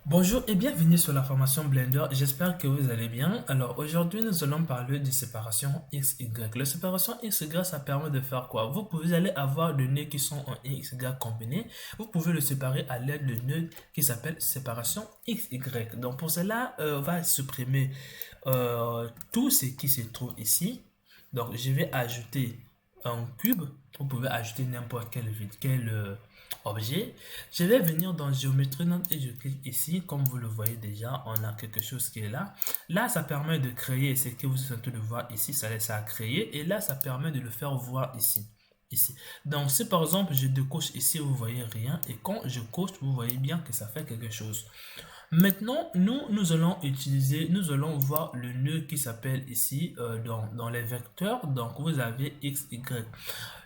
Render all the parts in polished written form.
Bonjour et bienvenue sur la formation Blender, j'espère que vous allez bien. Alors aujourd'hui nous allons parler de séparation XY. La séparation XY ça permet de faire quoi? Vous allez avoir des nœuds qui sont en XY combinés. Vous pouvez le séparer à l'aide de nœuds qui s'appelle séparation XY. Donc pour cela on va supprimer tout ce qui se trouve ici. Donc je vais ajouter un cube. Vous pouvez ajouter n'importe quel objet. Je vais venir dans géométrie note et je clique ici. Comme vous le voyez déjà, on a quelque chose qui est là. Là, ça permet de créer ce que vous êtes en train de voir ici. Ça laisse à créer. Et là, ça permet de le faire voir ici. Ici. Donc, si par exemple, je décoche ici, vous voyez rien. Et quand je coche, vous voyez bien que ça fait quelque chose. Maintenant, nous nous allons voir le nœud qui s'appelle ici dans les vecteurs. Donc, vous avez X, Y.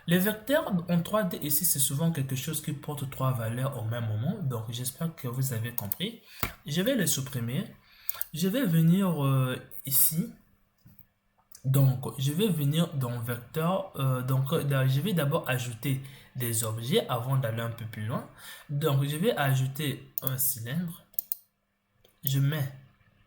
Les vecteurs en 3D ici, c'est souvent quelque chose qui porte trois valeurs au même moment. Donc, j'espère que vous avez compris. Je vais les supprimer. Je vais venir ici. Donc, je vais venir dans vecteur. Je vais d'abord ajouter des objets avant d'aller un peu plus loin. Donc, je vais ajouter un cylindre. Je mets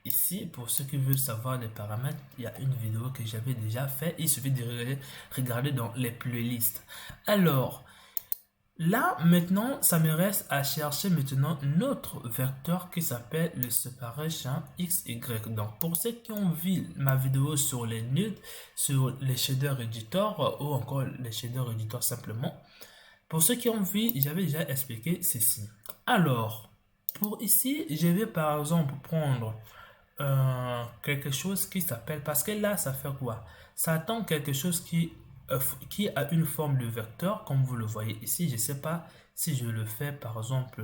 ici, pour ceux qui veulent savoir les paramètres, il y a une vidéo que j'avais déjà fait. Il suffit de regarder dans les playlists. Alors, là, maintenant, ça me reste à chercher maintenant notre vecteur qui s'appelle le separation XY. Donc, pour ceux qui ont vu ma vidéo sur les nudes, sur les shaders editor ou encore les shaders editor simplement, pour ceux qui ont vu, j'avais déjà expliqué ceci. Alors, pour ici, je vais par exemple prendre quelque chose qui s'appelle, parce que là, ça fait quoi? Ça attend quelque chose qui a une forme de vecteur, comme vous le voyez ici. Je ne sais pas si je le fais, par exemple,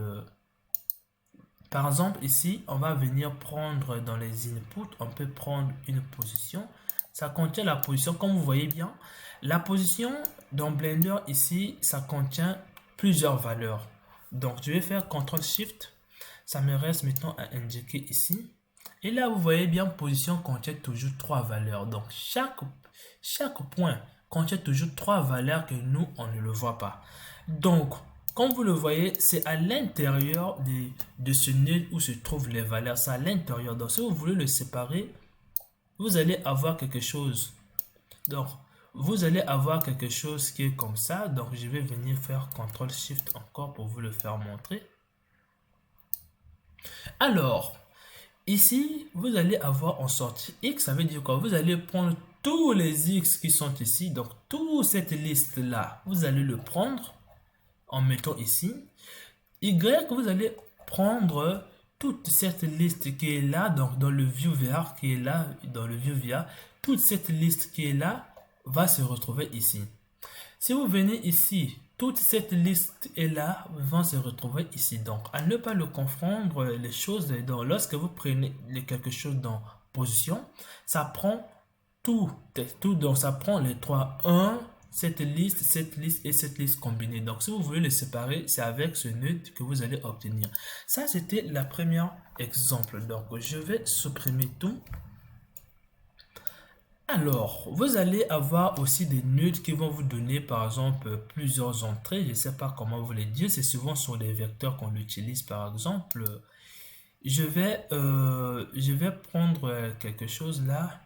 ici, on va venir prendre dans les inputs, on peut prendre une position. Ça contient la position, comme vous voyez bien. La position dans Blender, ici, ça contient plusieurs valeurs. Donc, je vais faire CTRL-SHIFT. Ça me reste maintenant à indiquer ici. Et là, vous voyez bien, position contient toujours trois valeurs. Donc, chaque point contient toujours trois valeurs que nous, on ne le voit pas. Donc, comme vous le voyez, c'est à l'intérieur de ce nœud où se trouvent les valeurs. C'est à l'intérieur. Donc, si vous voulez le séparer, vous allez avoir quelque chose. Donc, vous allez avoir quelque chose qui est comme ça. Donc, je vais venir faire CTRL-SHIFT encore pour vous le faire montrer. Alors, ici, vous allez avoir en sortie X, ça veut dire quoi? Vous allez prendre tous les X qui sont ici, donc toute cette liste-là, vous allez le prendre en mettant ici. Y, vous allez prendre toute cette liste qui est là, donc dans le ViewVR qui est là, dans le ViewVR, toute cette liste qui est là va se retrouver ici. Si vous venez ici, toute cette liste est là, vont se retrouver ici. Donc, à ne pas le confondre les choses. Donc, lorsque vous prenez quelque chose dans position, ça prend tout. Donc, ça prend les trois. Un, cette liste et cette liste combinée. Donc, si vous voulez les séparer, c'est avec ce nœud que vous allez obtenir. Ça, c'était la première exemple. Donc, je vais supprimer tout. Alors, vous allez avoir aussi des nœuds qui vont vous donner par exemple plusieurs entrées. Je ne sais pas comment vous les dire. C'est souvent sur les vecteurs qu'on l'utilise par exemple. Je vais prendre quelque chose là.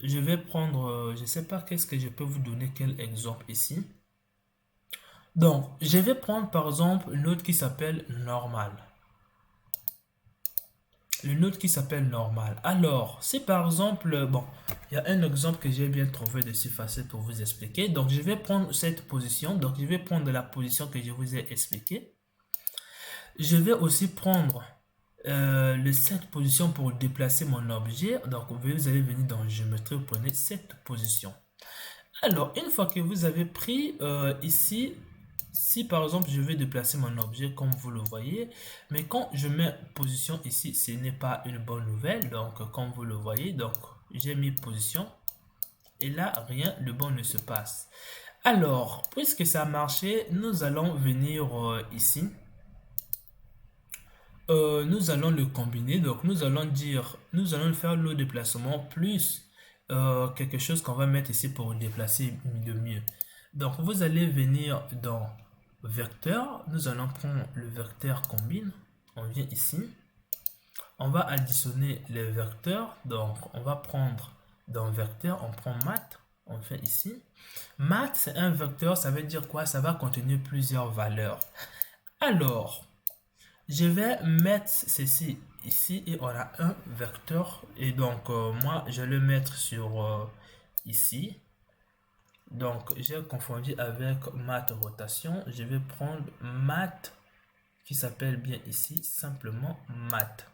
Je vais prendre, je ne sais pas qu'est-ce que je peux vous donner, quel exemple ici. Donc, je vais prendre par exemple une autre qui s'appelle normal. Une autre qui s'appelle normal. Alors, si par exemple, bon, il y a un exemple que j'ai bien trouvé de si facile pour vous expliquer. Donc, je vais prendre cette position. Donc, je vais prendre la position que je vous ai expliqué. Je vais aussi prendre cette position pour déplacer mon objet. Donc, vous allez venir dans géométrie, vous prenez cette position. Alors, une fois que vous avez pris ici, si par exemple je vais déplacer mon objet comme vous le voyez, mais quand je mets position ici, ce n'est pas une bonne nouvelle. Donc, comme vous le voyez, donc j'ai mis position et là, rien de bon ne se passe. Alors, puisque ça a marché, nous allons venir ici. Nous allons le combiner. Donc, nous allons faire le déplacement plus quelque chose qu'on va mettre ici pour déplacer de mieux. Donc, vous allez venir dans vecteur. Nous allons prendre le vecteur combine. On vient ici. On va additionner les vecteurs. Donc, on va prendre dans vecteur, on prend math, on fait ici. Math, c'est un vecteur, ça veut dire quoi? Ça va contenir plusieurs valeurs. Alors, je vais mettre ceci ici et on a un vecteur. Et donc, moi, je vais le mettre sur ici. Donc, j'ai confondu avec math rotation. Je vais prendre math qui s'appelle bien ici simplement math.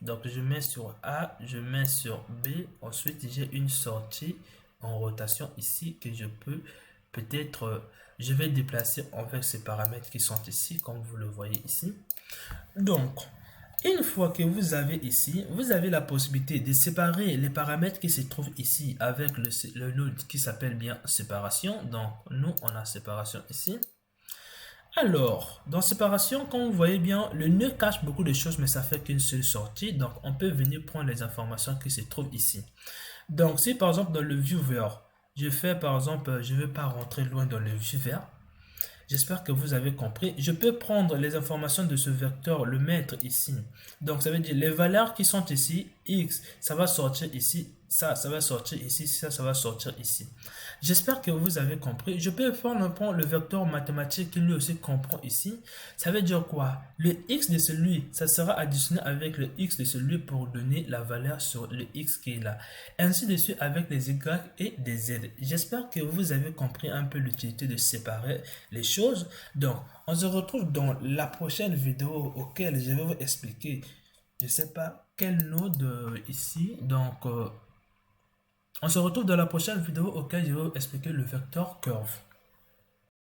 Donc, je mets sur A, je mets sur B. Ensuite, j'ai une sortie en rotation ici que je peux peut-être, je vais déplacer avec ces paramètres qui sont ici, comme vous le voyez ici. Donc, une fois que vous avez ici, vous avez la possibilité de séparer les paramètres qui se trouvent ici avec le node qui s'appelle bien séparation. Donc, nous, on a séparation ici. Alors, dans séparation, comme vous voyez bien, le nœud cache beaucoup de choses, mais ça fait qu'une seule sortie. Donc, on peut venir prendre les informations qui se trouvent ici. Donc, si par exemple, dans le viewer, je fais par exemple, je ne vais pas rentrer loin dans le viewer. J'espère que vous avez compris. Je peux prendre les informations de ce vecteur, le mettre ici. Donc, ça veut dire les valeurs qui sont ici, x, ça va sortir ici, ça va sortir ici, ça va sortir ici. J'espère que vous avez compris. Je peux prendre le vecteur mathématique qui lui aussi comprend ici. Ça veut dire quoi? Le x de celui, ça sera additionné avec le x de celui pour donner la valeur sur le x qui est là. Ainsi de suite avec les y et des z. J'espère que vous avez compris un peu l'utilité de séparer les choses. Donc, on se retrouve dans la prochaine vidéo auquel je vais vous expliquer, je ne sais pas quel node ici. Donc, on se retrouve dans la prochaine vidéo auquel je vais vous expliquer le vecteur curve.